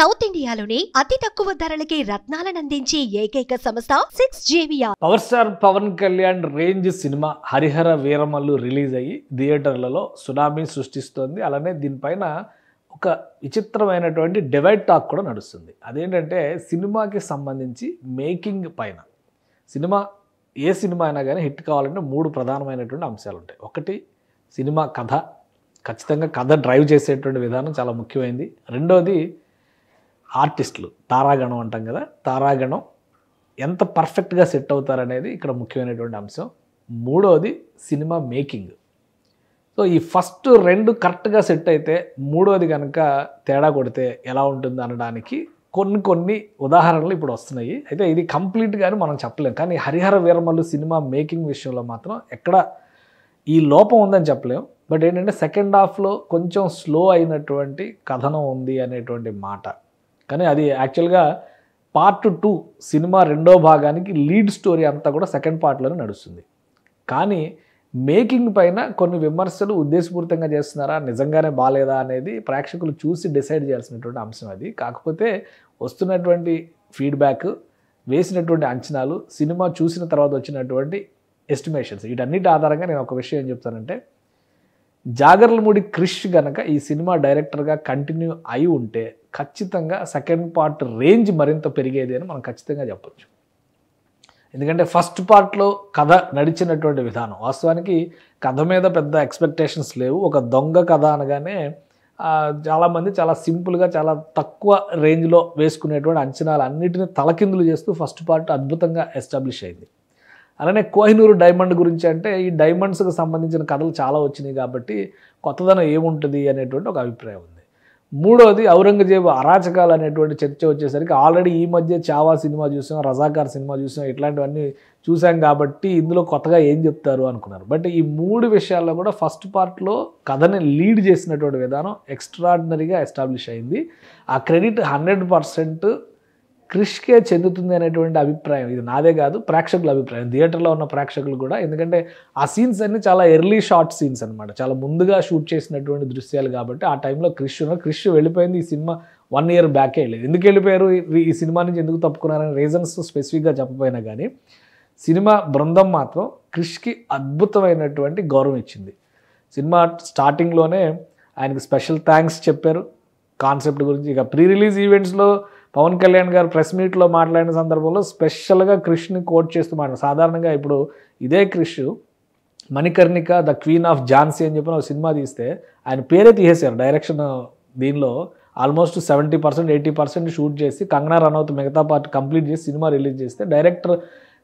South ఇండియాలోనే అతి తక్కువ ధరలకి రత్నాలనందించే ఏకైక సంస్థ 6JVR. Power star Pawan Kalyan range సినిమా హరిహర వీరమల్లు రిలీజ్ అయ్యి థియేటర్లలో సునామీ సృష్టిస్తోంది. అలానే దీనిపైన ఒక విచిత్రమైనటువంటి డివైడ్ టాక్ కూడా నడుస్తుంది. అదేంటంటే సినిమాకి సంబంధించి మేకింగ్ పైన. ఏ సినిమా అయినా కానీ హిట్ కావాలంటే 3 ప్రధానమైనటువంటి అంశాలు ఉంటాయి. ఒకటి సినిమా కథ, ఖచ్చితంగా కథ డ్రైవ్ చేసేటువంటి విధానం చాలా ముఖ్యమైనది. రెండోది ఆర్టిస్టులు, తారాగణం అంటాం కదా, తారాగణం ఎంత పర్ఫెక్ట్గా సెట్ అవుతారనేది ఇక్కడ ముఖ్యమైనటువంటి అంశం. మూడోది సినిమా మేకింగ్. సో ఈ ఫస్ట్ 2 కరెక్ట్గా సెట్ అయితే మూడోది కనుక తేడా కొడితే ఎలా ఉంటుంది అనడానికి కొన్ని ఉదాహరణలు ఇప్పుడు వస్తున్నాయి. అయితే ఇది కంప్లీట్గానే మనం చెప్పలేం, కానీ హరిహర వీరమల్లు సినిమా మేకింగ్ విషయంలో మాత్రం ఎక్కడ ఈ లోపం ఉందని చెప్పలేం. బట్ ఏంటంటే సెకండ్ హాఫ్లో కొంచెం స్లో అయినటువంటి కథనం ఉంది అనేటువంటి మాట. కానీ అది యాక్చువల్గా పార్ట్ 2 సినిమా 2వ భాగానికి లీడ్ స్టోరీ అంతా కూడా సెకండ్ పార్ట్లోనే నడుస్తుంది. కానీ మేకింగ్ పైన కొన్ని విమర్శలు ఉద్దేశపూరితంగా చేస్తున్నారా, నిజంగానే బాగాలేదా అనేది ప్రేక్షకులు చూసి డిసైడ్ చేయాల్సినటువంటి అంశం అది. కాకపోతే వస్తున్నటువంటి ఫీడ్బ్యాక్, వేసినటువంటి అంచనాలు, సినిమా చూసిన తర్వాత వచ్చినటువంటి ఎస్టిమేషన్స్, వీటన్నిటి ఆధారంగా నేను ఒక విషయం ఏం చెప్తానంటే, జాగర్లమూడి క్రిష్ గనక ఈ సినిమా డైరెక్టర్గా కంటిన్యూ అయి ఉంటే ఖచ్చితంగా సెకండ్ పార్ట్ రేంజ్ మరింత పెరిగేది అని మనం ఖచ్చితంగా చెప్పొచ్చు. ఎందుకంటే ఫస్ట్ పార్ట్లో కథ నడిచినటువంటి విధానం, వాస్తవానికి కథ మీద పెద్ద ఎక్స్పెక్టేషన్స్ లేవు. ఒక దొంగ కథ అనగానే చాలామంది చాలా సింపుల్గా, చాలా తక్కువ రేంజ్లో వేసుకునేటువంటి అంచనాలు అన్నిటిని తలకిందులు చేస్తూ ఫస్ట్ పార్ట్ అద్భుతంగా ఎస్టాబ్లిష్ అయింది. అలానే కోహినూరు డైమండ్ గురించి అంటే ఈ డైమండ్స్కి సంబంధించిన కథలు చాలా వచ్చినాయి కాబట్టి కొత్తదనం ఏముంటుంది అనేటువంటి ఒక అభిప్రాయం ఉంది. మూడోది ఔరంగజేబు అరాచకాలు అనేటువంటి చర్చ వచ్చేసరికి ఆల్రెడీ ఈ మధ్య చావా సినిమా చూసాం, రజాకార్ సినిమా చూసాం, ఇట్లాంటివన్నీ చూసాం కాబట్టి ఇందులో కొత్తగా ఏం చెప్తారు అనుకున్నారు. బట్ ఈ 3 విషయాల్లో కూడా ఫస్ట్ పార్ట్లో కథని లీడ్ చేసినటువంటి విధానం ఎక్స్ట్రాడినరీగా ఎస్టాబ్లిష్ అయింది. ఆ క్రెడిట్ 100% క్రిష్కే చెందుతుంది అనేటువంటి అభిప్రాయం ఇది నాదే కాదు, ప్రేక్షకుల అభిప్రాయం, థియేటర్లో ఉన్న ప్రేక్షకులు కూడా. ఎందుకంటే ఆ సీన్స్ అన్నీ చాలా ఎర్లీ షార్ట్ సీన్స్ అనమాట, చాలా ముందుగా షూట్ చేసినటువంటి దృశ్యాలు కాబట్టి ఆ టైంలో క్రిష్ వెళ్ళిపోయింది. ఈ సినిమా 1 year బ్యాకే వెళ్ళేది. ఎందుకు వెళ్ళిపోయారు, ఈ సినిమా నుంచి ఎందుకు తప్పుకున్నారనే రీజన్స్ స్పెసిఫిక్గా చెప్పపోయినా కానీ సినిమా బృందం మాత్రం క్రిష్కి అద్భుతమైనటువంటి గౌరవం ఇచ్చింది. సినిమా స్టార్టింగ్లోనే ఆయనకు స్పెషల్ థ్యాంక్స్ చెప్పారు కాన్సెప్ట్ గురించి. ఇక ప్రీ రిలీజ్ ఈవెంట్స్లో పవన్ కళ్యాణ్ గారు ప్రెస్ మీట్లో మాట్లాడిన సందర్భంలో స్పెషల్గా క్రిష్ని కోట్ చేస్తూ మాట్లాడారు. సాధారణంగా ఇప్పుడు ఇదే Krish Manikarnika the queen of Jhansi అని చెప్పిన ఒక సినిమా తీస్తే ఆయన పేరే తీసేశారు డైరెక్షన్. దీనిలో ఆల్మోస్ట్ 70% 80% షూట్ చేసి కంగనా రనౌత్ మిగతా పార్ట్ కంప్లీట్ చేసి సినిమా రిలీజ్ చేస్తే డైరెక్టర్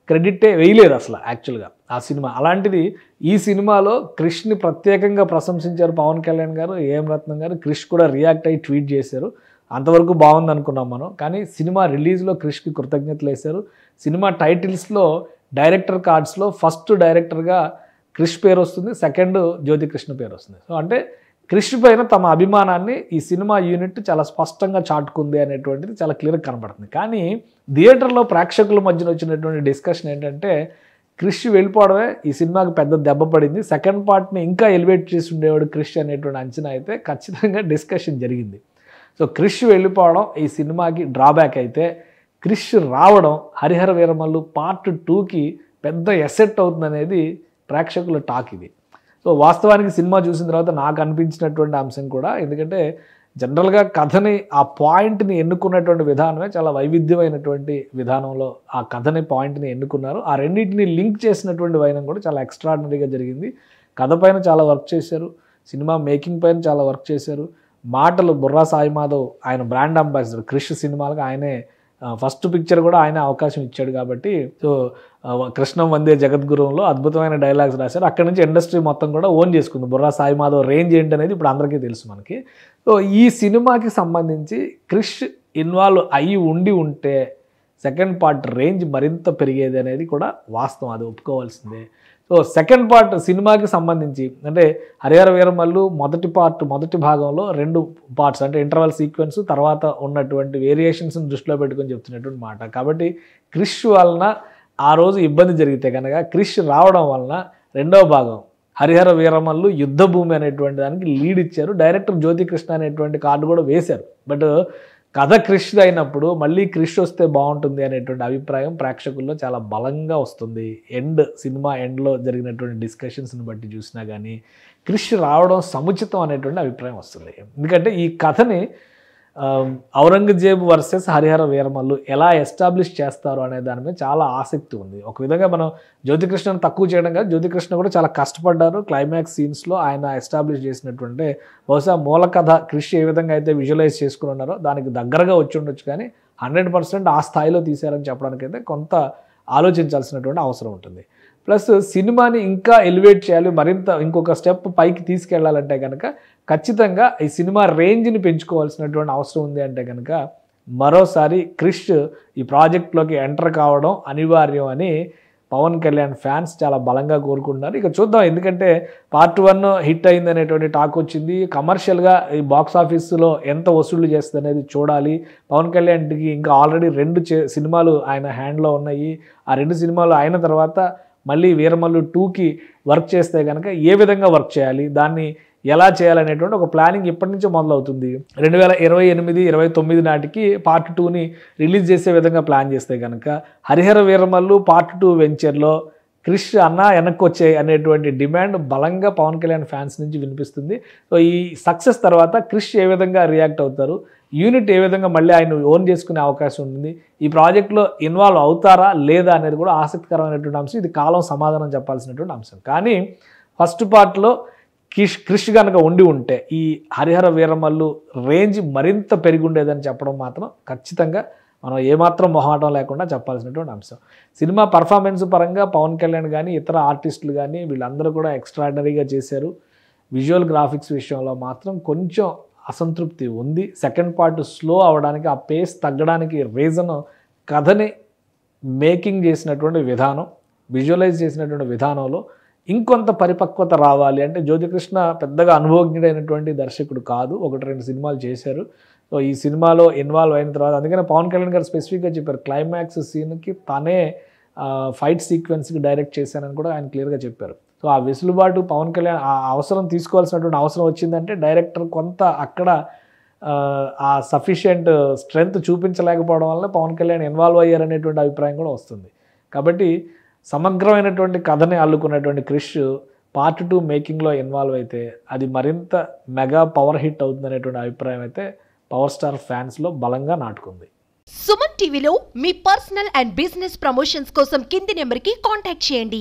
క్రెడిటే వేయలేదు అసలు యాక్చువల్గా ఆ సినిమా. అలాంటిది ఈ సినిమాలో క్రిష్ని ప్రత్యేకంగా ప్రశంసించారు పవన్ కళ్యాణ్ గారు, ఏఎం రత్నం గారు. క్రిష్ కూడా రియాక్ట్ అయ్యి ట్వీట్ చేశారు. అంతవరకు బాగుంది అనుకున్నాం మనం, కానీ సినిమా రిలీజ్లో క్రిష్కి కృతజ్ఞతలు వేశారు. సినిమా టైటిల్స్లో డైరెక్టర్ కార్డ్స్లో ఫస్ట్ డైరెక్టర్గా క్రిష్ పేరు వస్తుంది, సెకండ్ జ్యోతికృష్ణ పేరు వస్తుంది. సో అంటే క్రిష్ పైన తమ అభిమానాన్ని ఈ సినిమా యూనిట్ చాలా స్పష్టంగా చాటుకుంది అనేటువంటిది చాలా క్లియర్గా కనబడుతుంది. కానీ థియేటర్లో ప్రేక్షకుల మధ్యన వచ్చినటువంటి డిస్కషన్ ఏంటంటే, క్రిష్ వెళ్ళిపోవడమే ఈ సినిమాకి పెద్ద దెబ్బ పడింది, సెకండ్ పార్ట్ని ఇంకా ఎలివేట్ చేసి ఉండేవాడు క్రిష్ అనేటువంటి అంచనా అయితే ఖచ్చితంగా డిస్కషన్ జరిగింది. సో క్రిష్ వెళ్ళిపోవడం ఈ సినిమాకి డ్రాబ్యాక్ అయితే, క్రిష్ రావడం హరిహర వీరమల్లు పార్ట్ 2కి పెద్ద ఎసెట్ అవుతుందనేది ప్రేక్షకుల టాక్ ఇది. సో వాస్తవానికి సినిమా చూసిన తర్వాత నాకు అనిపించినటువంటి అంశం కూడా, ఎందుకంటే జనరల్గా కథని ఆ పాయింట్ని ఎన్నుకున్నటువంటి విధానమే చాలా వైవిధ్యమైనటువంటి విధానంలో ఆ కథని పాయింట్ని ఎన్నుకున్నారు. ఆ రెండింటిని లింక్ చేసినటువంటి వైనం కూడా చాలా ఎక్స్ట్రాడినరీగా జరిగింది. కథ పైన చాలా వర్క్ చేశారు, సినిమా మేకింగ్ పైన చాలా వర్క్ చేశారు. మాటలు బుర్రా సాయి మాధవ్, ఆయన బ్రాండ్ అంబాసిడర్ క్రిష్ సినిమాలకు, ఆయనే ఫస్ట్ పిక్చర్ కూడా ఆయన అవకాశం ఇచ్చాడు కాబట్టి. సో కృష్ణం వందే జగద్గురువులో అద్భుతమైన డైలాగ్స్ రాశారు. అక్కడి నుంచి ఇండస్ట్రీ మొత్తం కూడా ఓన్ చేసుకుంది. బుర్రా సాయి మాధవ్ రేంజ్ ఏంటనేది ఇప్పుడు అందరికీ తెలుసు మనకి. సో ఈ సినిమాకి సంబంధించి క్రిష్ ఇన్వాల్వ్ అయ్యి ఉంటే సెకండ్ పార్ట్ రేంజ్ మరింత పెరిగేది అనేది కూడా వాస్తవం, అది ఒప్పుకోవాల్సిందే. సో సెకండ్ పార్ట్ సినిమాకి సంబంధించి అంటే హరిహర వీరమల్లు మొదటి భాగంలో 2 పార్ట్స్ అంటే ఇంటర్వల్ సీక్వెన్స్ తర్వాత ఉన్నటువంటి వేరియేషన్స్ని దృష్టిలో పెట్టుకొని చెప్తున్నటువంటి మాట. కాబట్టి క్రిష్ వలన ఆ రోజు ఇబ్బంది జరిగితే కనుక క్రిష్ రావడం వలన 2వ భాగం హరిహర వీరమల్లు యుద్ధభూమి అనేటువంటి దానికి లీడ్ ఇచ్చారు. డైరెక్టర్ జ్యోతికృష్ణ అనేటువంటి కార్డు కూడా వేశారు. బట్ కథ క్రిష్ అయినప్పుడు మళ్ళీ క్రిష్ వస్తే బాగుంటుంది అనేటువంటి అభిప్రాయం ప్రేక్షకుల్లో చాలా బలంగా వస్తుంది. సినిమా ఎండ్లో జరిగినటువంటి డిస్కషన్స్ని బట్టి చూసినా కానీ క్రిష్ రావడం సముచితం అనేటువంటి అభిప్రాయం వస్తుంది. ఎందుకంటే ఈ కథని ఔరంగజేబు వర్సెస్ హరిహర వీరమల్లు ఎలా ఎస్టాబ్లిష్ చేస్తారు అనే దాని మీద చాలా ఆసక్తి ఉంది. ఒక విధంగా మనం జ్యోతికృష్ణను తక్కువ చేయడం కాదు, జ్యోతికృష్ణ కూడా చాలా కష్టపడ్డారు. క్లైమాక్స్ సీన్స్లో ఆయన ఎస్టాబ్లిష్ చేసినటువంటి బహుశా మూల కథ క్రిష్ ఏ విధంగా అయితే విజువలైజ్ చేసుకుని ఉన్నారో దానికి దగ్గరగా వచ్చి ఉండొచ్చు, కానీ 100% ఆ స్థాయిలో తీశారని చెప్పడానికైతే కొంత ఆలోచించాల్సినటువంటి అవసరం ఉంటుంది. ప్లస్ సినిమాని ఇంకా ఎలివేట్ చేయాలి, మరింత ఇంకొక స్టెప్ పైకి తీసుకెళ్లాలంటే కనుక ఖచ్చితంగా ఈ సినిమా రేంజ్ని పెంచుకోవాల్సినటువంటి అవసరం ఉంది. అంటే కనుక మరోసారి క్రిష్ ఈ ప్రాజెక్ట్లోకి ఎంటర్ కావడం అనివార్యం అని పవన్ కళ్యాణ్ ఫ్యాన్స్ చాలా బలంగా కోరుకుంటున్నారు. ఇక చూద్దాం, ఎందుకంటే పార్ట్ 1 హిట్ అయింది అనేటువంటి టాక్ వచ్చింది. కమర్షియల్గా ఈ బాక్స్ ఆఫీస్లో ఎంత వసూళ్లు చేస్తుంది అనేది చూడాలి. పవన్ కళ్యాణ్కి ఇంకా ఆల్రెడీ 2 సినిమాలు ఆయన హ్యాండ్లో ఉన్నాయి. ఆ 2 సినిమాలు అయిన తర్వాత మళ్ళీ వీరమల్లు 2కి వర్క్ చేస్తే కనుక ఏ విధంగా వర్క్ చేయాలి, దాన్ని ఎలా చేయాలనేటువంటి ఒక ప్లానింగ్ ఇప్పటి నుంచే మొదలవుతుంది. 2028-29 నాటికి పార్ట్ 2ని రిలీజ్ చేసే విధంగా ప్లాన్ చేస్తే కనుక హరిహర వీరమల్లు పార్ట్ 2 వెంచర్లో క్రిష్ అన్న వెనక్కి వచ్చాయి అనేటువంటి డిమాండ్ బలంగా పవన్ కళ్యాణ్ ఫ్యాన్స్ నుంచి వినిపిస్తుంది. సో ఈ సక్సెస్ తర్వాత క్రిష్ ఏ విధంగా రియాక్ట్ అవుతారు, యూనిట్ ఏ విధంగా మళ్ళీ ఆయన ఓన్ చేసుకునే అవకాశం ఉంటుంది, ఈ ప్రాజెక్ట్లో ఇన్వాల్వ్ అవుతారా లేదా అనేది కూడా ఆసక్తికరమైనటువంటి అంశం. ఇది కాలం సమాధానం చెప్పాల్సినటువంటి అంశం. కానీ ఫస్ట్ పార్ట్లో క్రిష్ కనుక ఉండి ఉంటే ఈ హరిహర వీరమల్లు రేంజ్ మరింత పెరిగి ఉండేదని చెప్పడం మాత్రం ఖచ్చితంగా మనం ఏమాత్రం మొహాటం లేకుండా చెప్పాల్సినటువంటి అంశం. సినిమా పర్ఫార్మెన్స్ పరంగా పవన్ కళ్యాణ్ కానీ ఇతర ఆర్టిస్టులు కానీ వీళ్ళందరూ కూడా ఎక్స్ట్రాడినరీగా చేశారు. విజువల్ గ్రాఫిక్స్ విషయంలో మాత్రం కొంచెం అసంతృప్తి ఉంది. సెకండ్ పార్ట్ స్లో అవడానికి, ఆ పేస్ తగ్గడానికి రీజన్ కథని మేకింగ్ చేసినటువంటి విధానం, విజువలైజ్ చేసినటువంటి విధానంలో ఇంకొంత పరిపక్వత రావాలి. అంటే జ్యోతికృష్ణ పెద్దగా అనుభవజ్ఞుడైనటువంటి దర్శకుడు కాదు, 1-2 సినిమాలు చేశారు. సో ఈ సినిమాలో ఇన్వాల్వ్ అయిన తర్వాత అందుకనే పవన్ కళ్యాణ్ గారు స్పెసిఫిక్గా చెప్పారు, క్లైమాక్స్ సీన్కి తనే ఫైట్ సీక్వెన్స్కి డైరెక్ట్ చేశానని కూడా ఆయన క్లియర్గా చెప్పారు. సో ఆ వెసులుబాటు పవన్ కళ్యాణ్ ఆ అవసరం తీసుకోవాల్సినటువంటి అవసరం వచ్చిందంటే డైరెక్టర్ కొంత అక్కడ ఆ సఫిషియెంట్ స్ట్రెంగ్త్ చూపించలేకపోవడం వల్ల పవన్ కళ్యాణ్ ఇన్వాల్వ్ అయ్యారనేటువంటి అభిప్రాయం కూడా వస్తుంది. కాబట్టి సమగ్రమైనటువంటి కథని అల్లుకున్నటువంటి క్రిష్ పార్ట్ 2 మేకింగ్లో ఇన్వాల్వ్ అయితే అది మరింత మెగా పవర్ హిట్ అవుతుందనేటువంటి అభిప్రాయం అయితే పవర్ స్టార్ ఫ్యాన్స్లో బలంగా నాటుకుంది. సుమన్ టీవీలో మీ పర్సనల్ అండ్ బిజినెస్ ప్రమోషన్స్ కోసం కింది నెంబర్కి కాంటాక్ట్ చేయండి.